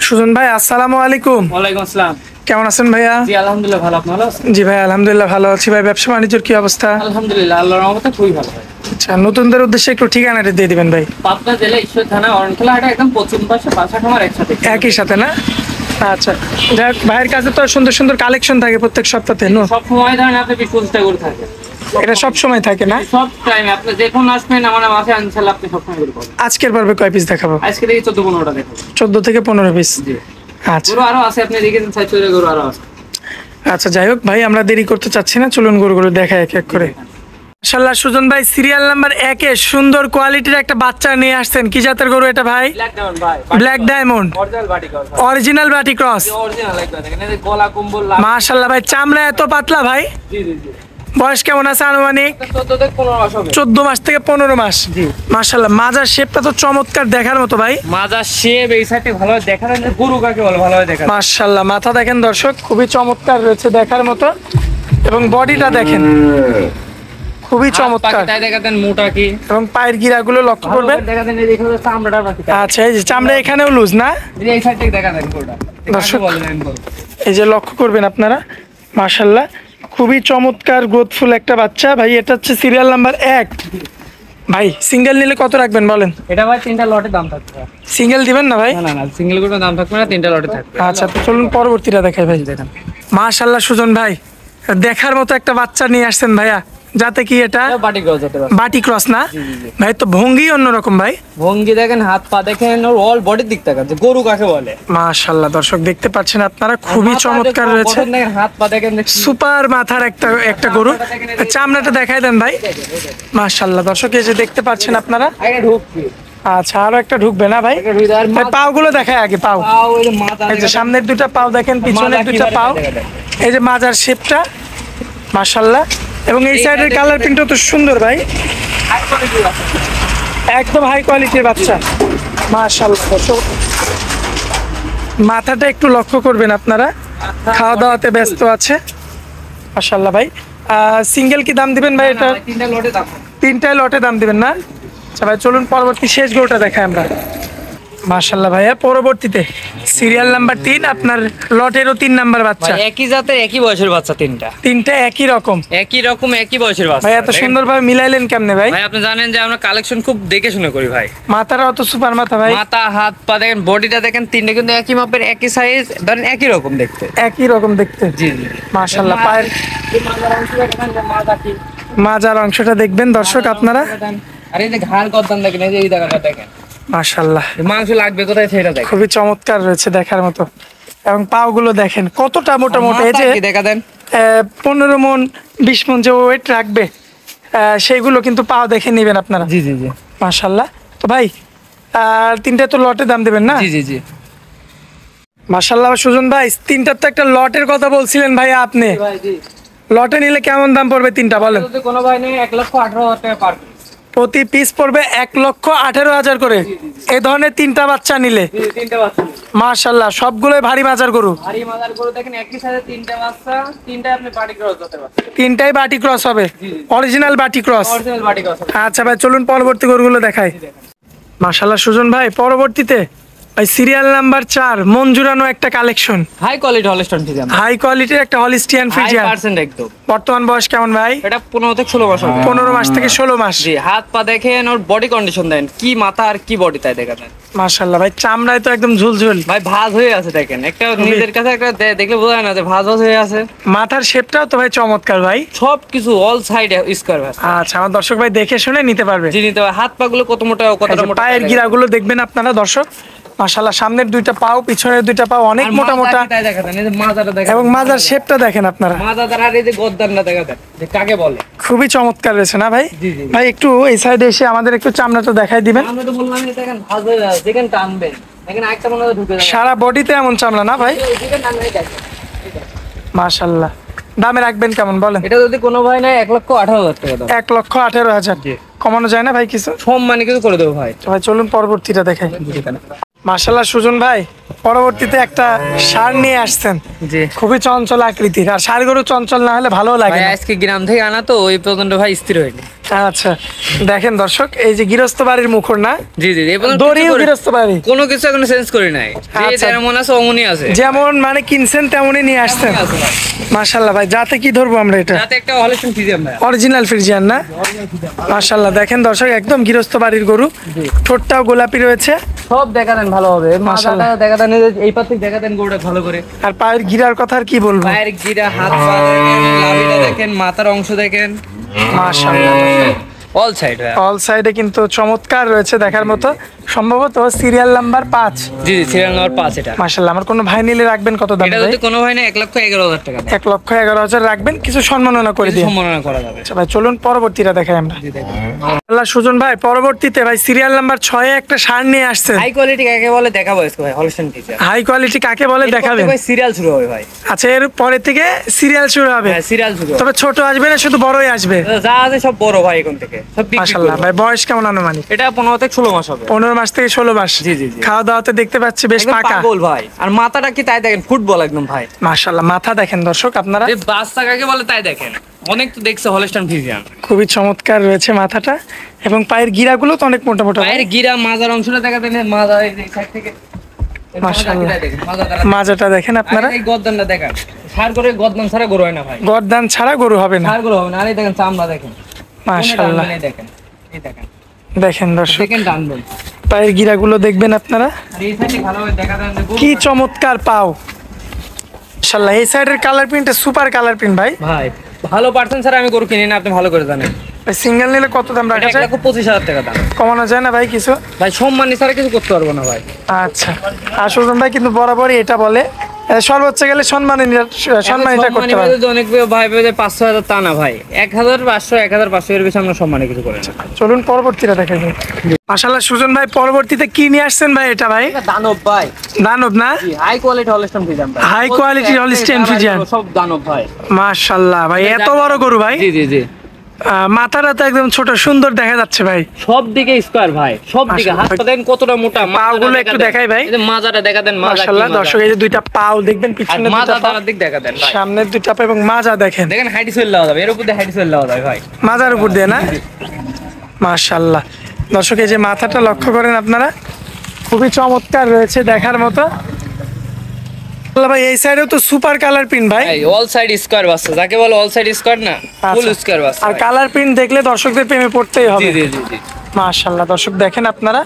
সুজন ভাই আসসালামু আলাইকুম। ওয়ালাইকুম আসসালাম। কেমন আছেন ভাইয়া? জি আলহামদুলিল্লাহ ভালো, আপনি ভালো আছেন? জি ভাই আলহামদুলিল্লাহ ভালো আছি। ভাই ব্যবসা বাণিজ্যের কি অবস্থা? আলহামদুলিল্লাহ আল্লাহর রহমতে খুবই ভালো ভাই। আচ্ছা, নতুনদের উদ্দেশ্যে একটু ঠিকানাটা দিয়ে দিবেন ভাই। পাবনা জেলা ঈশ্বর থানা অরণখোলা হাটে একদম পশ্চিম পাশে বাসা খামার একসাথে একই সাথে না? আচ্ছা, যাক ভাইয়ের কাছে তো সুন্দর সুন্দর কালেকশন থাকে প্রত্যেক সপ্তাহে। সব সময় ধরেন আপনি 20-25টা করে থাকে, এটা সব সময় থাকে না? সব টাইম আপনি যখন আসবেন আমার মাসে ইনশাআল্লাহ আপনি সব সময় করে পাবেন। আজকের পর্বে কয় পিস দেখাবো? আজকে দেখি 14-15টা দেখাবো। 14 থেকে 15 পিস। জি আচ্ছা গরু আরো আছে, আপনি দেখেছেন সাইজের গরু আরো আছে। আচ্ছা, যাই হোক ভাই আমরা দেরি করতে চাচ্ছি না, চলুন গরুগুলো দেখাই এক এক করে। মাশাআল্লাহ সুজন ভাই সিরিয়াল নাম্বার 1 এ সুন্দর কোয়ালিটির একটা বাচ্চা নিয়ে আসছেন। কি জাতের গরু এটা ভাই? ব্ল্যাক ডায়মন্ড ভাই, ব্ল্যাক ডায়মন্ড অরিজিনাল বাটি ক্রস। অরিজিনাল বাটি ক্রস। অরিজিনাল একদম দেখেন এই যে গলা কম্বল। মাশাআল্লাহ ভাই চামড়া এত পাতলা ভাই। জি জি জি। বয়স কেমন আছে আনুমানিক? 14 থেকে 15 মাস হবে। 14 মাস থেকে 15 মাস। জি মাশাআল্লাহ মাজার শেপটা তো চমৎকার দেখার মতো ভাই। মাজার শেপ এই সাইডে ভালোভাবে দেখা যায়, গরু কাকে বলে ভালোভাবে দেখা যায়। মাশাআল্লাহ মাথা দেখেন দর্শক, খুবই চমৎকার রয়েছে দেখার মতো, এবং বডিটা দেখেন খুবই চমৎকার। তাই দেখা দেন মোটা কি, এবং পায়ের গিরাগুলো লক্ষ্য করবেন। দেখা দেন এই দেখো চামড়াটা বাকি। আচ্ছা, এই যে চামড়া এখানেও লুজ না? এই সাইড থেকে দেখা দেন গরুটা দর্শক কাকে বলে দেন গরু। এই যে লক্ষ্য করবেন আপনারা, মাশাআল্লাহ খুবই চমৎকার গ্রোথফুল একটা বাচ্চা ভাই। এটা হচ্ছে সিরিয়াল নাম্বার 1 ভাই। সিঙ্গেল নিলে কত রাখবেন বলেন? এটা ভাই 3টা লটের দাম থাকবে। সিঙ্গেল দিবেন না ভাই? না না না, সিঙ্গেল গরুর দাম থাকবে না, 3টা লটে থাকবে। আচ্ছা, তো চলুন পরবর্তীটা দেখাই ভাই। দেখেন মাশাআল্লাহ সুজন ভাই দেখার মতো একটা বাচ্চা নিয়ে আসছেন ভাইয়া। যাতে কি এটা বাটি ক্রস হতে পারে। বাটি ক্রস না ভাই? তো ভঙ্গি অন্যরকম ভাই। ভঙ্গি দেখেন, হাত পা দেখেন, ওর অল বডির দিক তাকাচ্ছে, গরু কাকে বলে। মাশাআল্লাহ দর্শক দেখতে পাচ্ছেন আপনারা, খুবই চমৎকার রয়েছে। হাত পা দেখেন, সুপার মাথার একটা গরু। চামড়াটা দেখাই দেন ভাই। মাশাআল্লাহ দর্শক এই যে দেখতে পাচ্ছেন আপনারা। আগে ঢুকছে। আচ্ছা, আরো একটা ঢুকবে না ভাই? ভাই পাও গুলো দেখায় আগে। পাও এই যে সামনের দুটো পাও দেখেন, পিছনের দুটো পাও, এই যে মাজার শেপটা মাশাআল্লাহ। এবং এই সাইডের কালার প্রিন্টও তো সুন্দর ভাই, একদম হাই কোয়ালিটির বাচ্চা মাশাআল্লাহ। মাথাটা একটু লক্ষ্য করবেন আপনারা, খাওয়া দাওয়াতে ব্যস্ত আছে মাশাআল্লাহ ভাই। সিঙ্গেল কি দাম দিবেন ভাই এটা? 3টা লটে দাম। 3টায় লটে দাম দিবেন না? আচ্ছা ভাই চলুন পরবর্তী শেষ গরুটা দেখাই আমরা। মাশাআল্লাহ ভাইয়া পরবর্তীতে সিরিয়াল নাম্বার 3 আপনার লটেরও 3 নাম্বার বাচ্চা। একই জাতের একই বয়সের বাচ্চা, তিনটা একই রকম একই বয়সের বাচ্চা। ভাই এত সুন্দরভাবে মিলাইলেন কেমনে ভাই? ভাই আপনি জানেন যে আমরা কালেকশন খুব দেখে শুনে করি ভাই। মাথাটা অত সুপার মাথা ভাই। মাথা হাত পা দেখেন, বডিটা দেখেন, 3টা কিন্তু একই মাপের, একই সাইজ, ধরেন একই রকম দেখতে। একই রকম দেখতে। জি জি মাশাআল্লাহ পায়ের মাজার অংশটা দেখবেন দর্শক আপনারা। আর এই যে ঘাড় গর্দান দেখেন, এই যে এই জায়গাটা দেখেন মাশাআল্লাহ মাংস লাগবে কোথায় সেটা দেখেন, খুবই চমৎকার রয়েছে দেখার মতো। এবং পাও গুলো দেখেন কতটা মোটা মোটা, এই যে দেখা দেন 15 মণ 20 মণ যে ওয়েট রাখবে সেইগুলো কিন্তু পাও দেখে নেবেন আপনারা। জি জি জি মাশাআল্লাহ। তো ভাই আর 3টা তো লটে দাম দেবেন না? জি জি জি মাশাআল্লাহ সুজন ভাই 3টার তো একটা লটের কথা বলছিলেন ভাই আপনি। ভাই জি লটে নিলে কেমন দাম পড়বে 3টা বলেন? যদি কোনো ভাই নেই 1,18,000 টাকা পার পিস। প্রতি পিস পড়বে 1,18,000 করে এই ধরনের 3টা বাচ্চা নিলে। 3টা বাচ্চা মাশাআল্লাহ সবগুলোই ভারী মাজার গরু। ভারী মাদার গরু দেখেন, একই সাথে 3টা বাচ্চা, 3টাই আপনি বাটি ক্রস করতে পারবেন। 3টাই বাটি ক্রস হবে, অরিজিনাল বাটি ক্রস। অরিজিনাল বাটি ক্রস। আচ্ছা ভাই চলুন পরবর্তী গরুগুলো দেখাই। মাশাআল্লাহ সুজন ভাই পরবর্তীতে ভাই সিরিয়াল নাম্বার 4 মন জুড়ানো একটা collection, high quality Holstein Friesian. High কোয়ালিটির একটা হলিস্টিয়ান ফ্রিজিয়ান। 100% একদম। বর্তমান বয়স কেমন ভাই? এটা 15 থেকে 16 মাস হবে। 15 মাস থেকে 16 মাস। জি হাত পা দেখেন, ওর বডি কন্ডিশন দেন, কি মাথা আর কি বডি তাই দেখা দেন। মাশাআল্লাহ ভাই চামড়ায় তো একদম ঝুলঝুল ভাই ভাঁজ হয়ে আছে দেখেন, একটা নিজের কাছে একটা দেখলে বোঝা যায় না যে ভাঁজ হয়ে আছে। মাথার শেপটাও তো ভাই চমৎকার ভাই, সবকিছু অল সাইড স্কয়ার ভাই। আচ্ছা আমার দর্শক ভাই দেখে শুনে নিতে পারবে। জি নিতে হবে। হাত পা গুলো কত মোটা, কতটা মোটা, পায়ের গিরাগুলো দেখবেন আপনারা দর্শক। মাশাআল্লাহ সামনের 2টা পাও পিছনের 2টা পাও অনেক মোটা মোটা, তাই দেখা দেন, এই যে মাজাটা দেখেন, এবং মাজার শেপটা দেখেন আপনারা। মাজাদার আর এই যে গদ্দানটা দেখা দেন যে কাকে বলে। খুবই চমৎকার রয়েছে না ভাই? জি, জি। ভাই একটু এই সাইডে এসে আমাদের একটু চামড়াটা দেখাই দিবেন। আমরা তো বললাম যে দেখেন ভাঁজ হয়ে আছে, দেখেন টানবেন, দেখেন একটা মনে হয় ঢুকে যাবে সারা বডিতে এমন চামড়া না ভাই? দেখেন টানবেন, দেখেন মাশাআল্লাহ। দামে রাখবেন কেমন বলেন? এটা যদি কোনো ভাই নাই 1,18,000 টাকা দাম। 1,18,000 কমানো যায় না ভাই কিছু? সম্মানী কিছু করে দেবো ভাই। তো ভাই চলুন পরবর্তীটা দেখাই। মাশাআল্লাহ সুজন ভাই, পরবর্তীতে একটা ষাঁড় নিয়ে আসছেন, জি খুবই চঞ্চল আকৃতির। আর ষাঁড় গরু চঞ্চল না হলে ভালো লাগে ভাই, না। আজকে গ্রাম থেকে আনা তো ওই পর্যন্ত ভাই স্থির হয়নি। আচ্ছা, দেখেন দর্শক, এই যে গৃহস্থ বাড়ির মুখর না, জি জি, এই পর্যন্ত দড়িও গৃহস্থ বাড়ি, কোনো কিছু এখনো চেঞ্জ করি নাই। যে আচ্ছা। যেমন আছে অমনই আছে। যেমন মানে কিনছেন তেমনই নিয়ে আসছেন। আছে ভাই। মাশাআল্লাহ ভাই, যাতে কি ধরবো আমরা এটা? রাতে একটা হলেস্টিয়ান ফ্রিজিয়ান ভাই। অরিজিনাল ফ্রিজিয়ান না? মাশাআল্লাহ, দেখেন দর্শক, একদম গৃহস্থ বাড়ির গরু, ঠোঁটটাও গোলাপি রয়েছে। সব দেখা দেন ভালো হবে, মাথাটা দেখা দেন, এই পাশ থেকে দেখা দেন গরুটা ভালো করে। আর পায়ের গিরার কথা আর কি বলবো? পায়ের গিরা, হাত পা দেখেন, লাভিটা দেখেন, মাথার অংশ দেখেন, মাশাআল্লাহ, অল সাইড ভাই। অল সাইডে কিন্তু চমৎকার রয়েছে দেখার মতো। সম্ভবত সিরিয়াল নাম্বার 5। জি জি, সিরিয়াল নাম্বার 5 এটা। মাশাআল্লাহ, আমার কোনো ভাই নিলে রাখবেন কত দাম এটা ভাই? যদি কোনো হয় না 1,11,000 টাকা দাম। 1,11,000 রাখবেন, কিছু সম্মাননা করে কিছু দিন। সম্মাননা করা যাবে। আচ্ছা ভাই, চলুন পরবর্তীটা দেখাই আমরা। জি দেখেন, আল্লাহ সুজন ভাই, পরবর্তীতে ভাই সিরিয়াল নাম্বার 6 এ একটা ষাঁড় নিয়ে আসছেন। হাই কোয়ালিটি কাকে বলে দেখাবো আজকে ভাই, হলস্টিয়ান ফ্রিজিয়ান। হাই কোয়ালিটি কাকে বলে দেখাবেন? ভাই সিরিয়াল শুরু হবে ভাই। আচ্ছা, এর পরে থেকে সিরিয়াল শুরু হবে। হ্যাঁ, সিরিয়াল শুরু হবে। তবে ছোট আসবে না, শুধু বড়ই আসবে? যা আছে সব বড় ভাই, এখন থেকে সব বিক্রি মাশাআল্লাহ করব। ভাই, বয়স কেমন আনুমানিক? এটা 15 থেকে 16 মাস হবে। 15 মাস থেকে 16 মাস। জি জি জি। খাওয়া দাওয়াতে দেখতে পাচ্ছি বেশ একদম পাকা। পাগল ভাই, আর মাথাটা কি তাই দেখেন, ফুটবল একদম ভাই। মাশাআল্লাহ, মাথা দেখেন দর্শক আপনারা, যে বাচ্চা কাকে বলে তাই দেখেন, অনেক তো দেখছে হলস্টিয়ান ফ্রিজিয়ান। খুবই চমৎকার রয়েছে মাথাটা, এবং পায়ের গিরাগুলো তো অনেক মোটা মোটা। পায়ের গিরা, মাজার অংশটা দেখা দেন, মাজা এই সাইড থেকে মাশাআল্লাহ, মাজাটা মাজাটা দেখেন আপনারা, এই গর্দানটা দেখেন, সার করে গর্দান ছাড়া গরু হয় না ভাই। গর্দান ছাড়া গরু হবে না। সার গরু হবে না। আর এই দেখেন চামড়া দেখেন, মাশাআল্লাহ, এই দেখেন, এই দেখেন, দেখেন দর্শক, দেখেন টানবেন। পায়ের গিরাগুলো দেখবেন আপনারা, আর এই সাইডে ভালোভাবে দেখা দেন যে গরু কি চমৎকার পাও। মাশাআল্লাহ, এই সাইডের কালার প্রিন্টটা সুপার কালার প্রিন্ট ভাই। ভাই ভালো পার্সেন্ট ছাড়া আমি গরু কিনি না, আপনি ভালো করে জানেন। ভাই সিঙ্গেল নিলে কত দাম রাখা যায়? 1,25,000 টাকা দাম। কমানো যায় না ভাই কিছু? ভাই সম্মানী ছাড়া কিছু করতে পারবো না ভাই। আচ্ছা, আর সুজন ভাই কিন্তু বরাবরই এটা বলে, সর্বোচ্চ গেলে সম্মানিটা করতে পারে। অনেক ভাই ভাই 500,000 তা না ভাই, 1,500 1,500 এর বেশি আমরা সম্মানে কিছু করি না। চলুন পরবর্তীটা দেখা যায়। মাশাআল্লাহ সুজন ভাই, পরবর্তীতে কি নিয়ে আসছেন ভাই এটা ভাই? দানব ভাই, দানব না? হাই কোয়ালিটি হলস্টিয়ান ফ্রিজিয়ান ভাই। হাই কোয়ালিটি হলস্টিয়ান ফ্রিজিয়ান, সব দানব ভাই। মাশাআল্লাহ ভাই, এত বড় গরু ভাই। জি জি জি, মাথাটা তো একদম ছোট, সুন্দর দেখা যাচ্ছে ভাই। সব দিকে স্কয়ার ভাই, সব দিকে। মাশাআল্লাহ। হাতটা দেখেন কতটা মোটা, পাগুলো একটু দেখাই ভাই। এই যে মাজাটা দেখা দেন, মাজা কি মাশাআল্লাহ মাজা। দর্শক, এই যে দুইটা পাও দেখবেন, আর পিছনে মাজা দুইটা পা, তার দিক দেখা দেন ভাই। সামনের দুইটা পা এবং মাজা দেখেন, দেখেন হাইট সেল দেওয়া যাবে, এর উপর দিয়ে হাইট সেল দেওয়া যাবে ভাই। মাজার উপর দিয়ে না? মাশাআল্লাহ দর্শক, এই যে মাথাটা লক্ষ্য করেন আপনারা, খুবই চমৎকার রয়েছে দেখার মতো। আল্লাহ ভাই, এই সাইডেও তো সুপার কালার প্রিন্ট ভাই। ভাই অল সাইড স্কয়ার বাচ্চা, যাকে বলে অল সাইড স্কয়ার না, ফুল আচ্ছা। স্কয়ার বাচ্চা। আর কালার প্রিন্ট দেখলে দর্শকদের প্রেমে পড়তেই হবে। জি জি জি জি। মাশাআল্লাহ দর্শক, দেখেন আপনারা,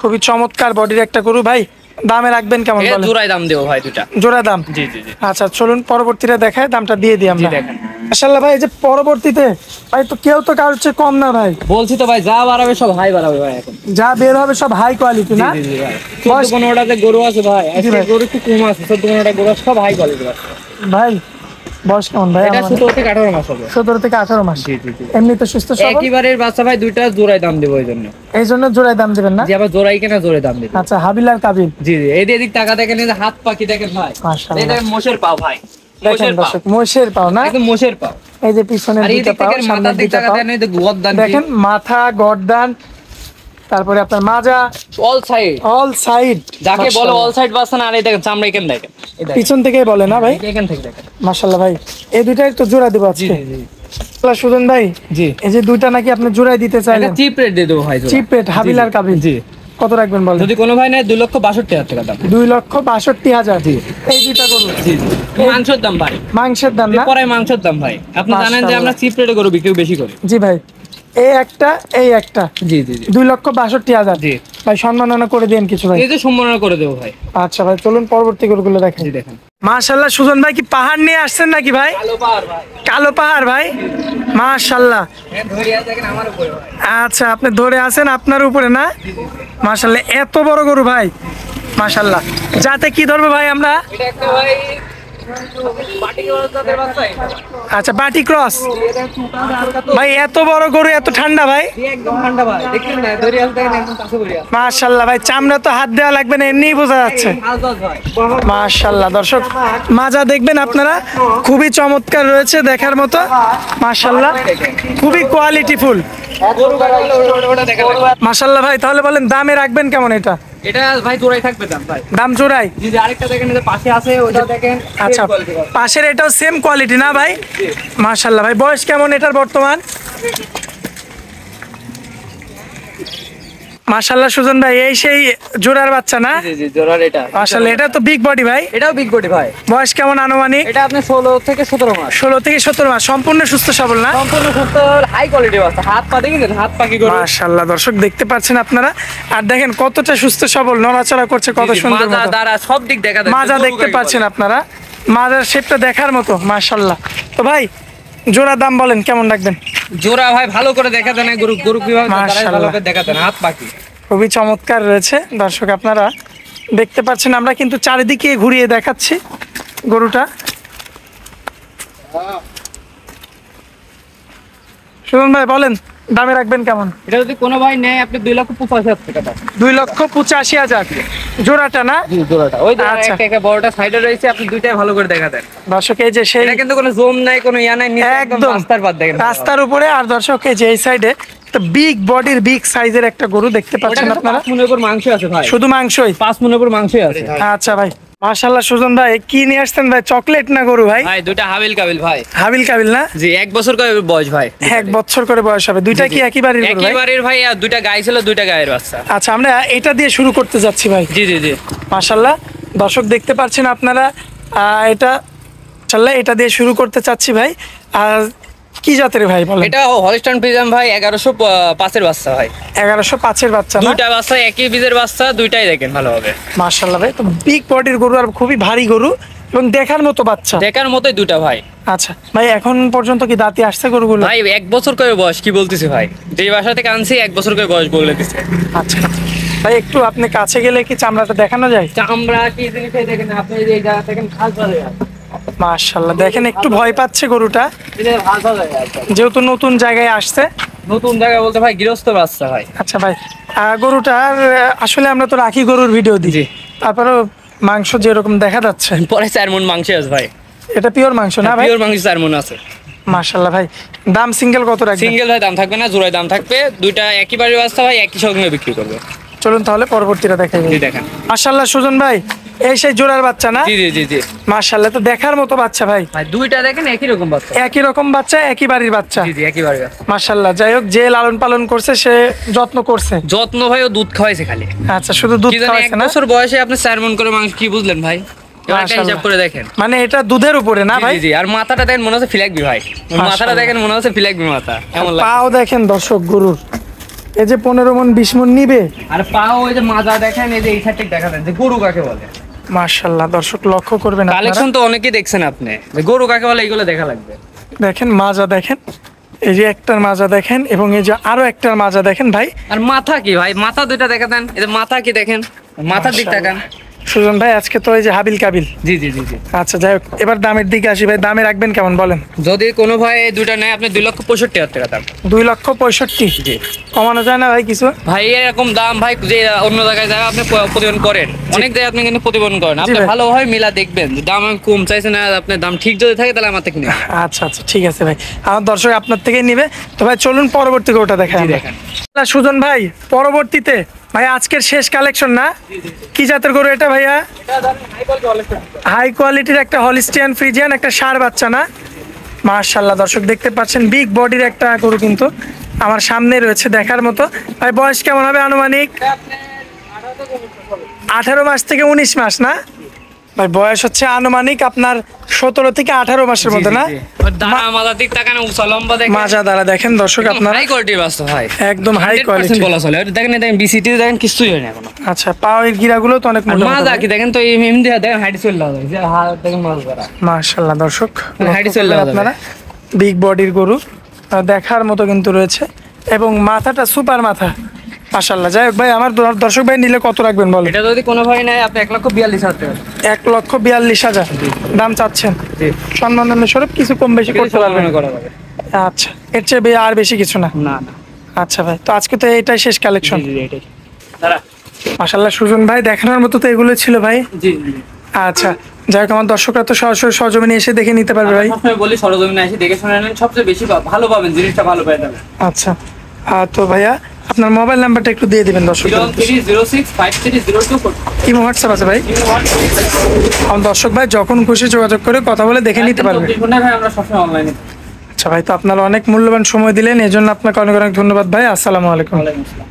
খুবই চমৎকার বডির একটা গরু ভাই। দামে রাখবেন কেমন এটা বলেন? জোড়ায় দাম দেবো ভাই দুটা। জোড়া দাম? জি জি জি। আচ্ছা চলুন পরবর্তীটা দেখায়, দামটা দিয়ে দিই আমরা। জি, দেখেন। মাশাআল্লাহ ভাই, এই যে পরবর্তীতে ভাই, তো কেউ তো কারোর চেয়ে কম না ভাই, বলছি তো ভাই, যা বাড়াবে সব হাই বাড়াবে ভাই এখন। যা বের হবে সব হাই কোয়ালিটি না? জি জি ভাই। বয়স- 14-15টা গরু আছে ভাই, জি আজকে ভাই। গরু একটু কম আছে, 14-15টা গরু আছে, সব হাই কোয়ালিটি আছে। ভাই বয়স কেমন ভাই? এটা 17 থেকে 18 মাস হবে। 17 থেকে 18 মাস। জি জি জি। এমনিতে সুস্থ সবল, একইবারের বাচ্চা ভাই, দুইটা জোড়ায় দাম দেবো এই জন্য। এই জন্য জোড়ায় দাম দিবেন না? যে আবার জোড়াই কেনা জোড়ে দাম দেবো। আচ্ছা, হাবিল আর কাবিল। জি জি, এই দিক টাকা দেখেন, এই যে হাত পাখি দেখেন ভাই, মাশাআল্লাহ। এই দেখেন মোষের পা ভাই, দেখেন মোষের পা, দর্শক, মোষের পাও না? একদম মোষের পা। এই যে পিছনের আর এই দুইটা দিক পাও, থেকে মাথার সামনের দিক দুইটা টাকা পাও দেন, এই যে গর্দান দেখেন, মাথা, গর্দান, তারপরে আপনার মাজা, অল সাইড, অল সাইড, যাকে বলে অল সাইড বাচ্চা না। আর এই দেখেন চামড়া এখানে দেখেন, এই দেখেন পিছন থেকে বলে না ভাই? এখান থেকে দেখেন। মাশাআল্লাহ ভাই, এই দুইটাই তো জোড়া দিব জি আজকে। জি জি আল্লাহ সুজন ভাই, জি। এই যে দুইটা নাকি আপনি জোড়াই দিতে এটা চাইলেন? চিপ রেট দিয়ে দেবো ভাই, জোড়া। চিপ রেট, হাবিল জি, আর কাবিল। জি। কত রাখবেন বলেন? যদি কোনো ভাই নেয় 2,62,000 টাকা দাম। 2,62,000। এই দুইটা গরু জি জি। মাংসের দাম ভাই, মাংসের দাম না? পরে মাংসের দাম ভাই। আপনি জানেন যে মাশাআল্লাহ। আমরা চিপ রেটে গরু বিক্রি বেশি করি। জি ভাই, এই একটা, এই একটা, জি জি জি 2,62,000। জি। ভাই সম্মাননা করে দেন কিছু ভাই। এই যে সম্মাননা করে দেবো ভাই। আচ্ছা ভাই, চলুন পরবর্তী গরুগুলো দেখেন। জি দেখেন, মাশাআল্লাহ সুজন ভাই, কি পাহাড় নিয়ে আসছেন নাকি ভাই? কালো পাহাড় ভাই, কালো পাহাড় ভাই, মাশাআল্লাহ। ধরিয়া দেখেন আমার উপরে ভাই। আচ্ছা, আপনি ধরে আছেন আপনার উপরে না? মাশাআল্লাহ, এত বড় গরু ভাই, মাশাআল্লাহ। যাতে কি ধরবো ভাই আমরা? এটা একটা ভাই বাটিক জাতের বাচ্চা এটা। আচ্ছা, বাটি ক্রস এটা চুটা হালকা তো, ভাই। এত বড় গরু, এত ঠান্ডা ভাই, একদম ঠান্ডা ভাই। দেখেন না, ধরিয়া দেখেন একদম কাছে ধরিয়া। মাশাআল্লাহ ভাই। চামড়া তো হাত দেওয়া লাগবে না, এমনিই বোঝা যাচ্ছে। আলদাজ ভাই। মাশাআল্লাহ দর্শক, মাজা দেখবেন আপনারা, খুবই চমৎকার রয়েছে দেখার মতো। মাশাআল্লাহ, খুবই কোয়ালিটিফুল। গরু কাটা হলে ওটা দেখা লাগে। মাশাআল্লাহ ভাই, তাহলে বলেন দামে রাখবেন কেমন এটা? এটা ভাই জোড়াই থাকবে দাম ভাই। দাম জোড়াই? জি জি, আরেকটা দেখেন এই যে পাশে আছে ওটাও দেখেন। আচ্ছা, পাশের এটাও সেম কোয়ালিটি না ভাই? মাশাআল্লাহ ভাই, বয়স কেমন এটার বর্তমান? মাশাআল্লাহ সুজন ভাই, এই সেই জোড়ার বাচ্চা না? জি জি, জোড়ার এটা। মাশাআল্লাহ, এটা তো বিগ বডি ভাই। এটাও বিগ বডি ভাই। বয়স কেমন আনুমানিক? এটা আপনি 16 থেকে 17 মাস। 16 থেকে 17 মাস, সম্পূর্ণ সুস্থ সবল না? সম্পূর্ণ সুস্থ, হাই কোয়ালিটি বাচ্চা। হাত পা দেখেন, হাত পা কি করে। মাশাআল্লাহ দর্শক দেখতে পাচ্ছেন আপনারা, আর দেখেন কতটা সুস্থ সবল, নড়াচড়া করছে কত সুন্দর মাজা মতো। দ্বারা সব দিক দেখা যায়। মাজা দেখতে পাচ্ছেন আপনারা, মাজার শেপটা দেখার মতো মাশাআল্লাহ। তো ভাই জোড়া দাম বলেন কেমন রাখবেন? জোড়া ভাই ভালো করে দেখা দেন, গরু গরু কিভাবে দাঁড়ায় ভালো মাশাআল্লাহ। করে দেখা দেন, হাত পাখি খুবই চমৎকার রয়েছে দর্শক, আপনারা দেখতে পাচ্ছেন। আমরা কিন্তু চারিদিকে ঘুরিয়ে দেখাচ্ছি গরুটা। সুমন ভাই বলেন দামে রাখবেন কেমন? এটা যদি কোনো ভাই নেয় আপনি 2,85,000 টাকা দাম। 2,85,000 জোড়াটা না? জি, জোড়াটা ওই যে আচ্ছা। একটা বড়টা সাইডে রয়েছে, আপনি দুইটাই ভালো করে দেখা দেন। দর্শক এই যে সেই এটা কিন্তু কোনো জোম নাই, কোনো ইয়া নাই, নিচে একদম একদম রাস্তার পার দেখেন। রাস্তার উপরে। আর দর্শক এই যে এই সাইডে বিগ বডির বিগ সাইজের একটা গরু দেখতে পাচ্ছেন আপনারা। 5 মনের উপর মাংস আছে ভাই, শুধু মাংসই? 5 মনের উপর মাংসই আছে। আচ্ছা ভাই, মাশাআল্লাহ সুজন ভাই, কি নিয়ে আসছেন ভাই? চকলেট না গরু ভাই? ভাই দুইটা হাবিল কাবিল ভাই। হাবিল কাবিল না? জি, 1 বছর করে বয়স ভাই। 1 বছর করে বয়স হবে। দুইটা কি একই বাড়ির গরু ভাই? একই বাড়ির ভাই, আর দুইটা গাই ছিল, দুইটা গায়ের বাচ্চা। আচ্ছা, আমরা এটা দিয়ে শুরু করতে যাচ্ছি ভাই। জি জি জি। মাশাআল্লাহ দর্শক দেখতে পাচ্ছেন আপনারা, এটা মাশাআল্লাহ এটা দিয়ে শুরু করতে চাচ্ছি ভাই। আর কি জাতের ভাই বলেন? এটা হলস্টাইন ফ্রিজিয়ান ভাই, 1105 এর বাচ্চা ভাই। 1105 এর বাচ্চা না? দুইটা বাচ্চা একই বীজের বাচ্চা, দুইটাই দেখেন ভালো হবে। মাশাআল্লাহ ভাই, তো বিগ বডির গরু আর খুবই ভারী গরু এবং দেখার মতো বাচ্চা। দেখার মতোই দুইটা ভাই। আচ্ছা ভাই, এখন পর্যন্ত কি দাঁতে আসছে গরুগুলো? ভাই 1 বছর করে বয়স, কি বলতেছি ভাই, যেই বাসা থেকে আনছি 1 বছর করে বয়স বলে দিছে। আচ্ছা ভাই, একটু আপনি কাছে গেলে কি চামড়াটা দেখানো যায়? আমরা কি জিনিস দেখেন, আপনি এই জায়গা দেখেন খাস ভালো আছে। মাশাআল্লাহ দেখেন, একটু ভয় পাচ্ছে গরুটা এটা ভালো ভালো আছে, যেহেতু নতুন জায়গায় আসছে। নতুন জায়গা বলতে ভাই গৃহস্থ বাচ্চা ভাই। আচ্ছা ভাই, গরুটার আসলে আমরা তো রাখি গরুর ভিডিও দিই, জি। তারপরেও মাংস যেরকম দেখা যাচ্ছে, পরে 4 মণ মাংস আছে ভাই। এটা পিওর মাংস না ভাই? পিওর মাংস 4 মণ আছে। মাশাআল্লাহ ভাই, দাম সিঙ্গেল কত রাখবেন? সিঙ্গেল ভাই দাম থাকবে না, জোড়ায় দাম থাকবে। দুইটা একই বাড়ির বাচ্চা ভাই, একই সঙ্গে বিক্রি করবে। চলুন তাহলে পরবর্তীটা দেখাই। জি দেখেন। মাশাআল্লাহ সুজন ভাই, এই সেই জোড়ার বাচ্চা না? জি জি জি জি। মাশাআল্লাহ, তো দেখার মতো বাচ্চা ভাই। ভাই দুইটা দেখেন একই রকম বাচ্চা। একই রকম বাচ্চা, একই বাড়ির বাচ্চা। জি জি, একই বাড়ির বাচ্চা। মাশাআল্লাহ, যাই হোক, যে লালন পালন করছে সে যত্ন করছে। যত্ন ভাই, ও দুধ খাওয়াইছে খালি। আচ্ছা, শুধু দুধ কি জানি 1 খাওয়াইছে না? বছর বয়সে আপনি 4 মণ করে মাংস, কি বুঝলেন ভাই? এবার একটা মাশাআল্লাহ। হিসাব করে দেখেন। মানে এটা দুধের উপরে না জি ভাই? জি জি। আর মাথাটা দেখেন মনে হচ্ছে ফিলাকবি ভাই। মাথাটা মাশাআল্লাহ। দেখেন মনে হচ্ছে ফিলাকবি মাথা, এমন লাগে। পাও দেখেন দর্শক গরুর, এই যে 15 মণ 20 মণ নিবে। আর পাও ওই যে মাজা দেখেন, এই যে এই সাইডটা দেখা দেন যে গরু কাকে বলে। মাশাআল্লাহ দর্শক লক্ষ্য করবেন আপনারা, কালেকশন তো অনেকেই দেখছেন আপনি, যে গরু কাকে বলে এইগুলো দেখা লাগবে। দেখেন মাজা দেখেন, এই যে একটার মাজা দেখেন এবং এই যে আরো একটার মাজা দেখেন ভাই। আর মাথা কি ভাই, মাথা দুইটা দেখা দেন, এই যে মাথা কি দেখেন, মাথার দিক তাকান। সুজন ভাই আজকে তো এই যে হাবিল কাবিল। জি জি জি জি। আচ্ছা যাই হোক, এবার দামের দিকে আসি ভাই, দামে রাখবেন কেমন বলেন? যদি কোনো ভাই এই দুইটা নেয়, আপনি 2,65,000 টাকা দাম। 2,65,000? জি। কমানো যায় না ভাই কিছু? ভাই এরকম দাম ভাই, যে অন্য জায়গায় যায় আপনি প্রতিবেদন করেন, অনেক জায়গায় আপনি কিন্তু প্রতিবেদন করেন, আপনি ভাই। ভালোভাবে মিলা দেখবেন যে দাম আমি কম চাইছে না, আপনার দাম ঠিক যদি থাকে তাহলে আমার থেকে নেবেন। আচ্ছা আচ্ছা ঠিক আছে ভাই, আমার দর্শক আপনার থেকেই নিবে। তো ভাই চলুন পরবর্তী গরুটা দেখাই জি, আমরা। দেখেন। সুজন ভাই পরবর্তীতে ভাই আজকের শেষ কালেকশন না? কি জাতের গরু এটা ভাইয়া? হাই কোয়ালিটির একটা হলিস্টিয়ান ফ্রিজিয়ান, একটা ষাঁড় বাচ্চা না? মাশাআল্লাহ দর্শক দেখতে পাচ্ছেন, বিগ বডির একটা গরু কিন্তু আমার সামনে রয়েছে দেখার মতো। ভাই বয়স কেমন হবে আনুমানিক? 18 মাস থেকে 19 মাস না ভাই? বয়স হচ্ছে আনুমানিক আপনার 17 থেকে 18 মাসের মধ্যে না? দাঁড়া মাথার দিক তাকান, উঁচা লম্বা দেখেন, মাজা দ্বারা দেখেন দর্শক আপনারা, হাই কোয়ালিটির বাচ্চা ভাই, একদম হাই 100% কোয়ালিটি। বলা চলে। দেখেন এই দেখেন বিসিটি দেখেন, কিছুই হয় না এখনো। আচ্ছা, পাওয়ের গিরাগুলো তো অনেক মোটা মাজা কি দেখেন তো, এই এমনি দেখেন হাইট চলে যাবে, যে হাত দেখেন মাছ ধরা। মাশাআল্লাহ দর্শক হাইটে চলে যাবে। আপনারা, বিগ বডির গরু দেখার মতো কিন্তু রয়েছে এবং মাথাটা সুপার মাথা মাশাআল্লাহ। যাই হোক ভাই, আমার দর্শক ভাই নিলে কত রাখবেন বলেন? এটা যদি কোনো ভাই নেয়, আপনি 1,42,000 টাকা। 1,42,000 দাম চাচ্ছেন? জি। সম্মাননা স্বরূপ কিছু কম বেশি করতে পারবেন? করা যাবে। আচ্ছা, এর চেয়ে আর বেশি কিছু না? না না। আচ্ছা ভাই, তো আজকে তো এটাই শেষ কালেকশন। জি জি, এটাই। দাঁড়া। মাশাআল্লাহ সুজন ভাই, দেখানোর মতো তো এগুলো ছিল ভাই। জি জি। আচ্ছা, যাই হোক, আমার দর্শকরা তো সরাসরি সরজমিনে এসে দেখে নিতে পারবে ভাই। সবসময় বলি সরজমিনে এসে দেখে শুনে নেন, সবচেয়ে বেশি ভালো পাবেন, জিনিসটা ভালো পেয়ে যাবেন। আচ্ছা, তো ভাইয়া আপনার মোবাইল নাম্বারটা একটু দিয়ে দিবেন দর্শক। 013065302 ইমো হোয়াটসঅ্যাপ আছে ভাই? আমার দর্শক ভাই যখন খুশি যোগাযোগ করে কথা বলে দেখে নিতে পারবে। ভাই আমরা সবসময় অনলাইনে। আচ্ছা ভাই, তো আপনারা অনেক মূল্যবান সময় দিলেন, এই জন্য আপনাকে অনেক অনেক ধন্যবাদ ভাই। আসসালামু আলাইকুম। ওয়ালাইকুম আসসালাম।